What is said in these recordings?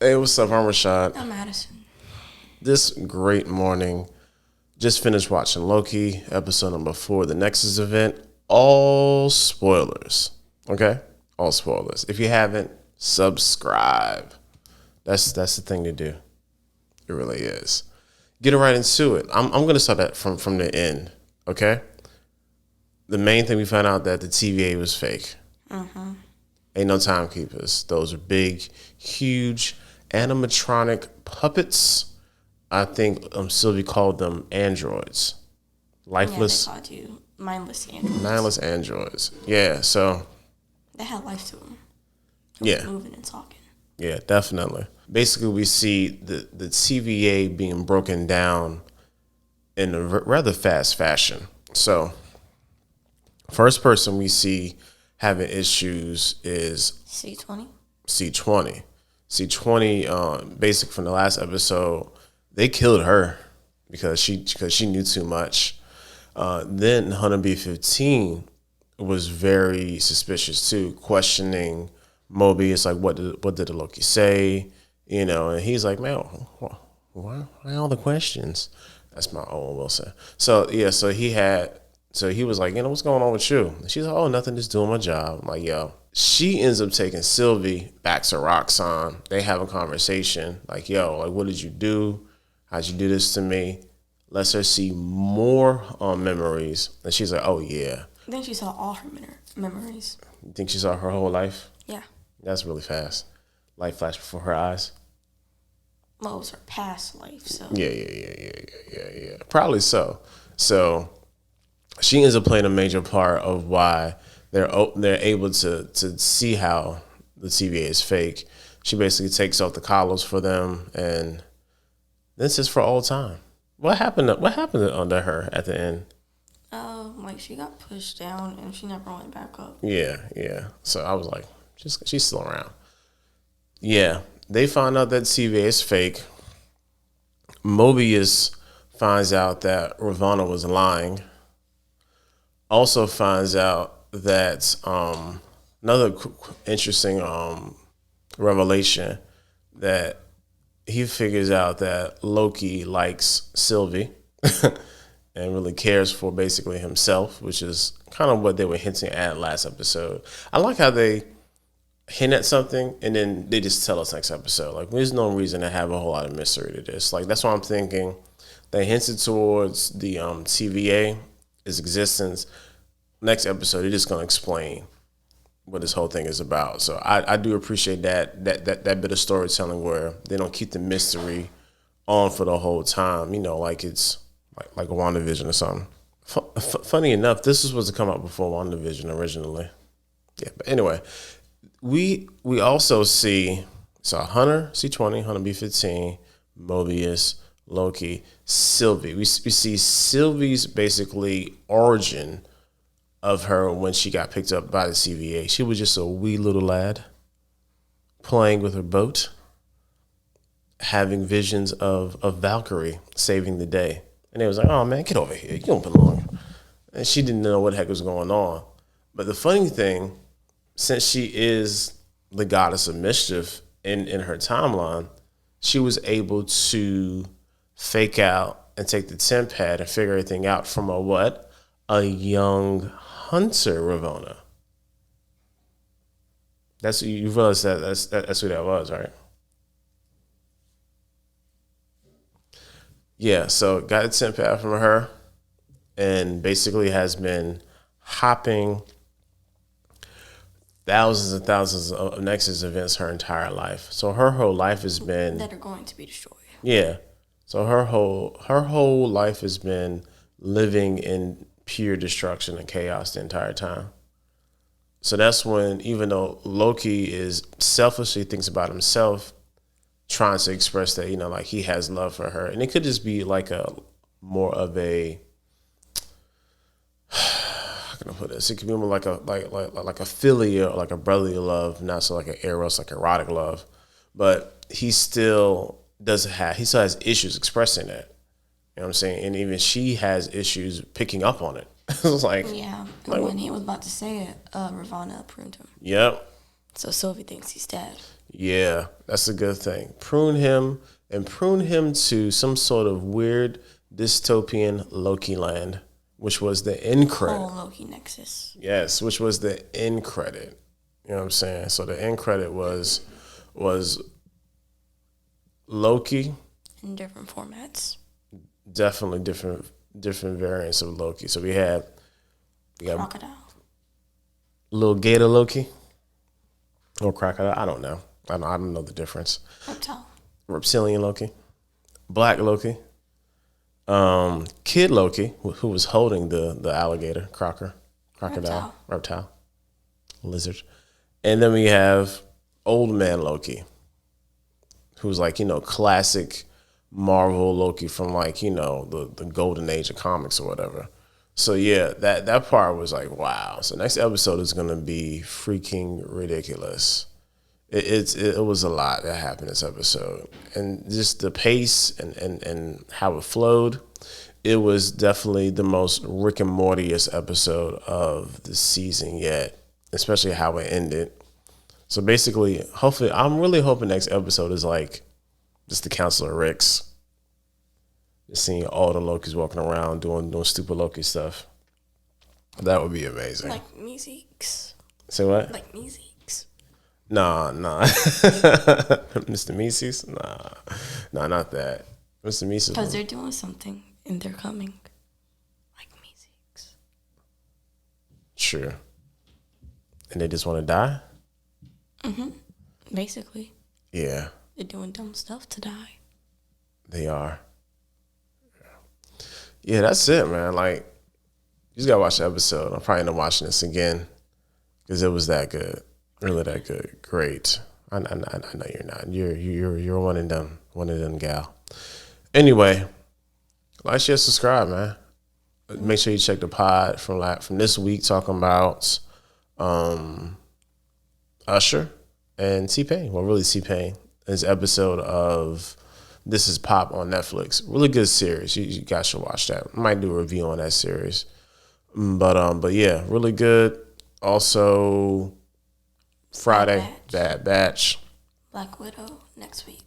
Hey, what's up? I'm Rashad. I'm Madison. This great morning, just finished watching Loki, episode number 4, the Nexus event. All spoilers, okay? All spoilers. If you haven't, subscribe. That's the thing to do. It really is. Get right into it. I'm gonna start that from the end, okay? The main thing we found out that the TVA was fake. Ain't no timekeepers. Those are big, huge animatronic puppets. I think Sylvie called them androids. Lifeless, Yeah, they called you mindless androids. mindless androids. Yeah, so, They had life to them. yeah, Moving and talking. yeah, definitely. Basically, we see the TVA being broken down in a rather fast fashion. So, first person we see having issues is C20. C20. C20, basic from the last episode, they killed her because she knew too much. Then Hunter B15 was very suspicious too, questioning Mobius, like what did the Loki say, and he's like, man, why all the questions? That's my own Wilson. So yeah, so he was like, what's going on with you? And she's like, oh, nothing, just doing my job. I'm like, yo. She ends up taking Sylvie back to Roxxon. They have a conversation, like, yo, like, what did you do? How'd you do this to me? Lets her see more memories. And she's like, oh, yeah. I think she saw all her memories. You think she saw her whole life? Yeah. That's really fast. Light flashed before her eyes. Well, it was her past life, so. Yeah. Probably so. So she ends up playing a major part of why they're able to see how the TVA is fake. She basically takes off the collars for them, and this is for all time. What happened under her at the end? Like she got pushed down and she never went back up. Yeah. So I was like, she's still around. Yeah, they find out that TVA is fake. Mobius finds out that Ravonna was lying. Also finds out that another interesting revelation, that he figures out that Loki likes Sylvie and really cares for basically himself, which is kind of what they were hinting at last episode. I like how they hint at something and then they just tell us next episode. Like, there's no reason to have a whole lot of mystery to this. Like, that's why I'm thinking they hinted towards the TVA, its existence. Next episode, they're just gonna explain what this whole thing is about. So I do appreciate that bit of storytelling where they don't keep the mystery on for the whole time. Like it's like a WandaVision or something. Funny enough, this was supposed to come out before WandaVision originally. Yeah, but anyway, we also see Hunter C20, Hunter B15, Mobius, Loki, Sylvie. We see Sylvie's basically origin of her when she got picked up by the TVA. She was just a wee little lad playing with her boat, having visions of Valkyrie saving the day. And they was like, oh man, get over here. You don't belong. And she didn't know what the heck was going on. But the funny thing, since she is the goddess of mischief in her timeline, she was able to fake out and take the temp pad and figure everything out from a young Hunter Ravonna. You realize that's who that was, right? Yeah, so got a temp pad from her and basically has been hopping thousands and thousands of Nexus events her entire life. So her whole life has been that are going to be destroyed. Yeah. So her whole life has been living in pure destruction and chaos the entire time. So that's when, even though Loki is selfishly thinks about himself, trying to express that, like he has love for her. And it could just be like a more of a, how can I put this? It could be more like a filial, like a brotherly love, not so like an eros, like erotic love. But he still has issues expressing that. You know what I'm saying? And even she has issues picking up on it. It's like, yeah. And when he was about to say it, Ravonna approved him. Yep. So Sylvie thinks he's dead. Yeah, that's a good thing. Prune him and prune him to some sort of weird dystopian Loki land, which was the end credit. Whole Loki Nexus. Yes, which was the end credit. You know what I'm saying? So the end credit was Loki, In different formats. definitely different variants of Loki. So we got Crocodile. little gator Loki or crocodile. I don't know. I don't know the difference. Reptile. Reptilian Loki, Black Loki, Kid Loki, who was holding the alligator, crocodile, reptile, lizard, and then we have Old Man Loki, who's like classic Marvel Loki from like the golden age of comics or whatever. So yeah, that part was like wow. So next episode is gonna be freaking ridiculous. It was a lot that happened this episode, and just the pace and how it flowed. It was definitely the most Rick and Morty-est episode of the season yet, especially how it ended. So basically, hopefully, I'm really hoping next episode is like just the Counselor Ricks, just seeing all the Lokis walking around doing stupid Loki stuff. That would be amazing. Like musics. Say what? Like musics. Nah. Mr. Mises? Nah, not that. Mr. Mises. Because they're doing something and they're coming. Like musics. Sure. And they just want to die? Basically. Yeah, They're doing dumb stuff to die. they are. Yeah, that's it, man. Like, you just got to watch the episode. I'm probably end up watching this again because it was that good. Really that good. Great. I know you're not. You're one and done gal. Anyway, like, share, subscribe, man. Make sure you check the pod from this week talking about Usher and T-Pain. Well, really T-Pain. This episode of This Is Pop on Netflix. Really good series. You guys should watch that. I might do a review on that series. But yeah, really good. Also, Friday, Bad Batch. Black Widow next week.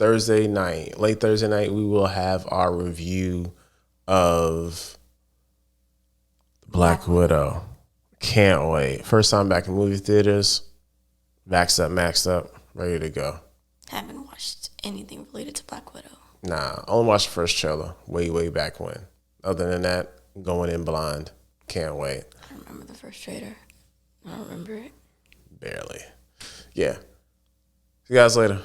Late Thursday night, we will have our review of Black Widow. Can't wait. First time back in movie theaters. Maxed up, ready to go. Haven't watched anything related to Black Widow. Nah, only watched the first trailer way back when. Other than that, going in blind. Can't wait. I remember the first trailer. I don't remember it. Barely. Yeah. See you guys later.